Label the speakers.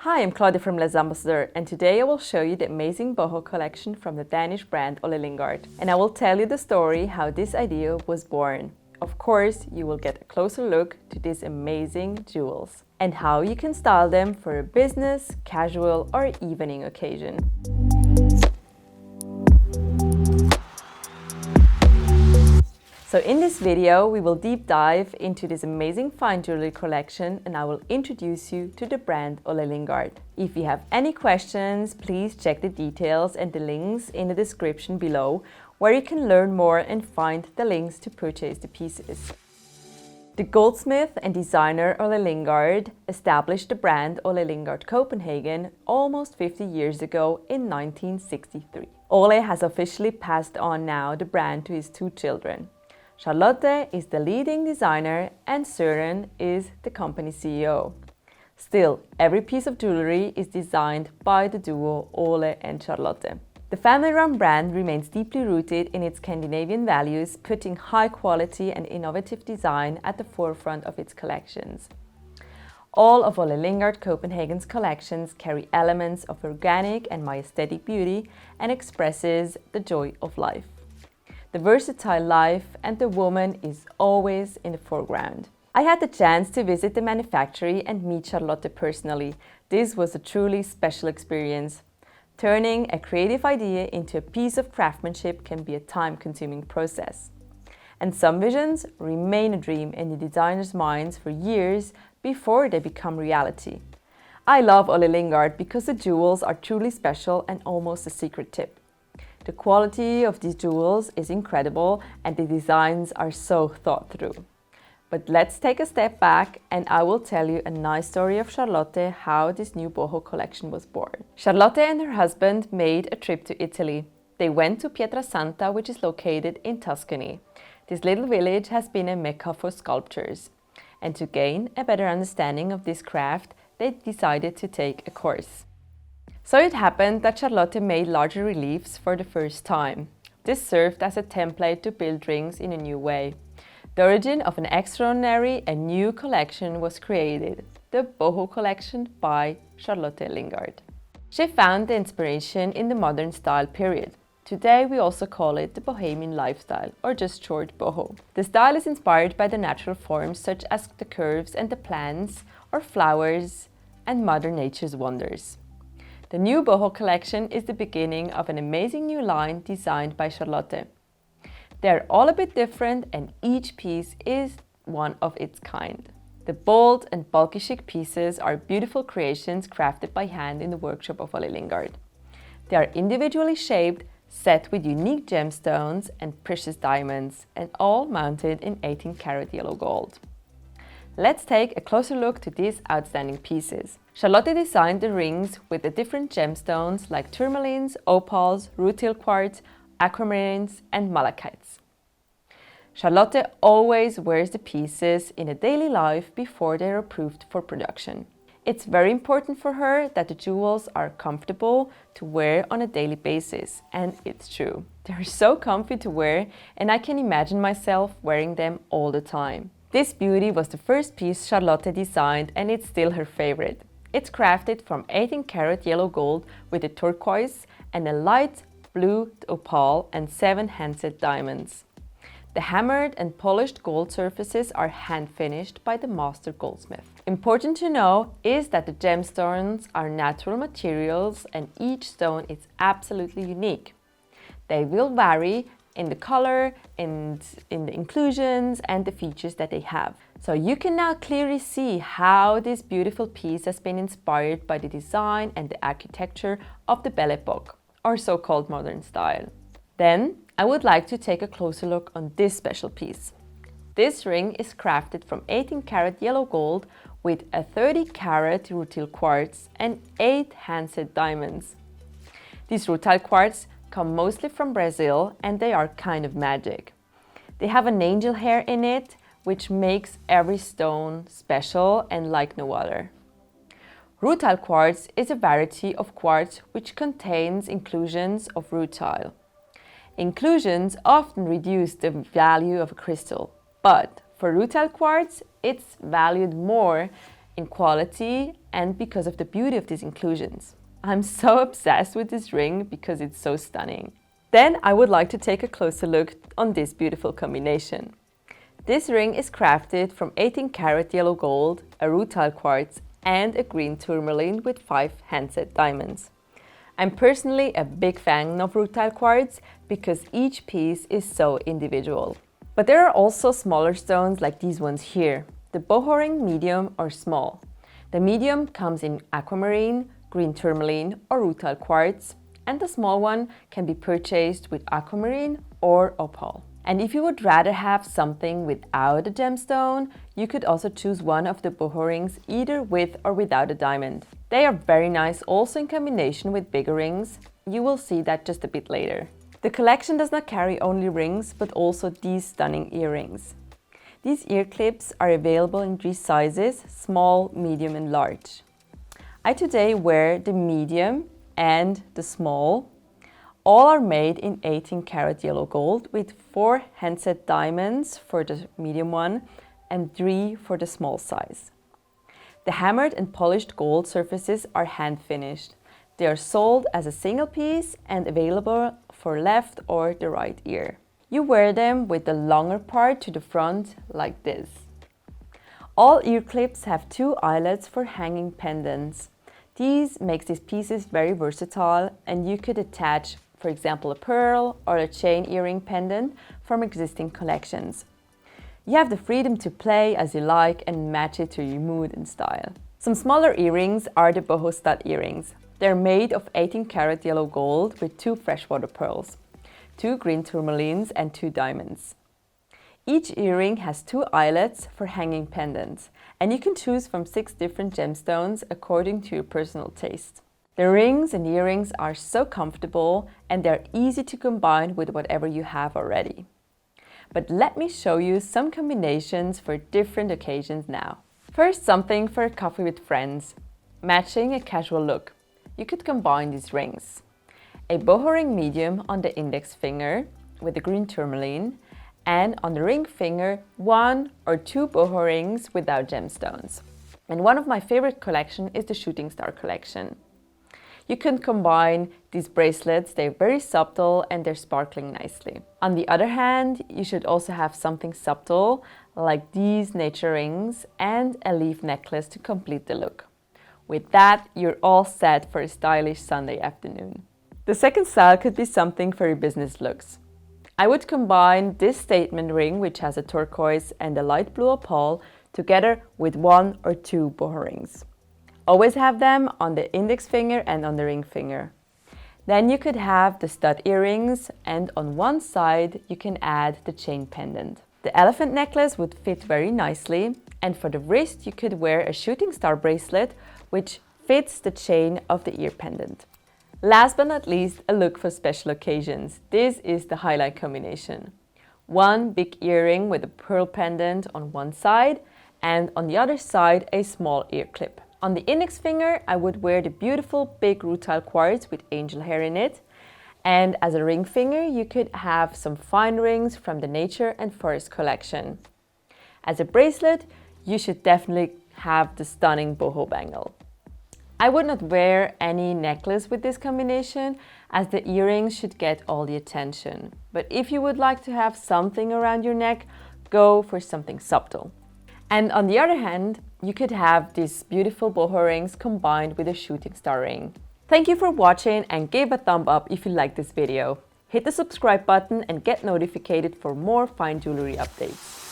Speaker 1: Hi, I'm Claudia from Les Ambassadeurs, and today I will show you the amazing boho collection from the Danish brand Ole Lynggaard. And I will tell you the story how this idea was born. Of course, you will get a closer look to these amazing jewels and how you can style them for a business, casual or evening occasion. So in this video, we will deep dive into this amazing fine jewelry collection and I will introduce you to the brand Ole Lynggaard. If you have any questions, please check the details and the links in the description below, where you can learn more and find the links to purchase the pieces. The goldsmith and designer Ole Lynggaard established the brand Ole Lynggaard Copenhagen almost 50 years ago in 1963. Ole has officially passed on now the brand to his two children. Charlotte is the leading designer and Søren is the company CEO. Still, every piece of jewelry is designed by the duo Ole and Charlotte. The family-run brand remains deeply rooted in its Scandinavian values, putting high quality and innovative design at the forefront of its collections. All of Ole Lynggaard Copenhagen's collections carry elements of organic and majestic beauty and expresses the joy of life. The versatile life and the woman is always in the foreground. I had the chance to visit the manufactory and meet Charlotte personally. This was a truly special experience. Turning a creative idea into a piece of craftsmanship can be a time-consuming process. And some visions remain a dream in the designer's minds for years before they become reality. I love Ole Lynggaard because the jewels are truly special and almost a secret tip. The quality of these jewels is incredible and the designs are so thought through. But let's take a step back and I will tell you a nice story of Charlotte, how this new boho collection was born. Charlotte and her husband made a trip to Italy. They went to Pietrasanta, which is located in Tuscany. This little village has been a mecca for sculptors. And to gain a better understanding of this craft, they decided to take a course. So it happened that Charlotte made larger reliefs for the first time. This served as a template to build rings in a new way. The origin of an extraordinary and new collection was created, the boho collection by Charlotte Lynggaard. She found the inspiration in the modern style period. Today we also call it the Bohemian lifestyle, or just short boho. The style is inspired by the natural forms such as the curves and the plants or flowers and Mother Nature's wonders. The new boho collection is the beginning of an amazing new line designed by Charlotte. They're all a bit different and each piece is one of its kind. The bold and bulky chic pieces are beautiful creations crafted by hand in the workshop of Ole Lynggaard. They are individually shaped, set with unique gemstones and precious diamonds, and all mounted in 18-karat yellow gold. Let's take a closer look to these outstanding pieces. Charlotte designed the rings with the different gemstones like tourmalines, opals, rutile quartz, aquamarines and malachites. Charlotte always wears the pieces in a daily life before they are approved for production. It's very important for her that the jewels are comfortable to wear on a daily basis, and it's true. They're so comfy to wear and I can imagine myself wearing them all the time. This beauty was the first piece Charlotte designed and it's still her favorite. It's crafted from 18-karat yellow gold with a turquoise and a light blue opal and 7 handset diamonds. The hammered and polished gold surfaces are hand-finished by the master goldsmith. Important to know is that the gemstones are natural materials and each stone is absolutely unique. They will vary in the color, in the inclusions and the features that they have. So you can now clearly see how this beautiful piece has been inspired by the design and the architecture of the Belle Époque, or so-called modern style. Then I would like to take a closer look on this special piece. This ring is crafted from 18-karat yellow gold with a 30-karat rutile quartz and 8 handset diamonds. These rutile quartz come mostly from Brazil and they are kind of magic. They have an angel hair in it, which makes every stone special and like no other. Rutile quartz is a variety of quartz which contains inclusions of rutile. Inclusions often reduce the value of a crystal, but for rutile quartz it's valued more in quality, and because of the beauty of these inclusions. I'm so obsessed with this ring because it's so stunning. Then I would like to take a closer look on this beautiful combination. This ring is crafted from 18 karat yellow gold, a rutile quartz, and a green tourmaline with 5 handset diamonds. I'm personally a big fan of rutile quartz because each piece is so individual. But there are also smaller stones like these ones here, the Boho ring medium or small. The medium comes in aquamarine, green tourmaline or rutile quartz, and the small one can be purchased with aquamarine or opal. And if you would rather have something without a gemstone, you could also choose one of the Boho rings either with or without a diamond. They are very nice also in combination with bigger rings. You will see that just a bit later. The collection does not carry only rings, but also these stunning earrings. These ear clips are available in 3 sizes, small, medium and large. I today wear the medium and the small. All are made in 18 karat yellow gold with 4 handset diamonds for the medium one and 3 for the small size. The hammered and polished gold surfaces are hand finished. They are sold as a single piece and available for left or the right ear. You wear them with the longer part to the front like this. All ear clips have 2 eyelets for hanging pendants. These makes these pieces very versatile and you could attach, for example, a pearl or a chain earring pendant from existing collections. You have the freedom to play as you like and match it to your mood and style. Some smaller earrings are the Boho stud earrings. They're made of 18 karat yellow gold with 2 freshwater pearls, 2 green tourmalines and 2 diamonds. Each earring has 2 eyelets for hanging pendants, and you can choose from 6 different gemstones according to your personal taste. The rings and earrings are so comfortable and they're easy to combine with whatever you have already. But let me show you some combinations for different occasions now. First, something for a coffee with friends, matching a casual look. You could combine these rings. A Boho ring medium on the index finger with a green tourmaline, and on the ring finger 1 or 2 Boho rings without gemstones. And one of my favorite collection is the Shooting Star collection. You can combine these bracelets, they're very subtle and they're sparkling nicely. On the other hand, you should also have something subtle like these nature rings and a leaf necklace to complete the look. With that, you're all set for a stylish Sunday afternoon. The second style could be something for your business looks. I would combine this statement ring, which has a turquoise and a light blue opal, together with 1 or 2 Boho rings. Always have them on the index finger and on the ring finger. Then you could have the stud earrings, and on one side you can add the chain pendant. The elephant necklace would fit very nicely, and for the wrist you could wear a shooting star bracelet which fits the chain of the ear pendant. Last but not least, a look for special occasions. This is the highlight combination. 1 big earring with a pearl pendant on one side, and on the other side a small ear clip. On the index finger, I would wear the beautiful big rutile quartz with angel hair in it. And as a ring finger, you could have some fine rings from the Nature and Forest collection. As a bracelet, you should definitely have the stunning boho bangle. I would not wear any necklace with this combination, as the earrings should get all the attention. But if you would like to have something around your neck, go for something subtle. And on the other hand, you could have these beautiful boho rings combined with a shooting star ring. Thank you for watching and give a thumb up if you liked this video. Hit the subscribe button and get notified for more fine jewelry updates.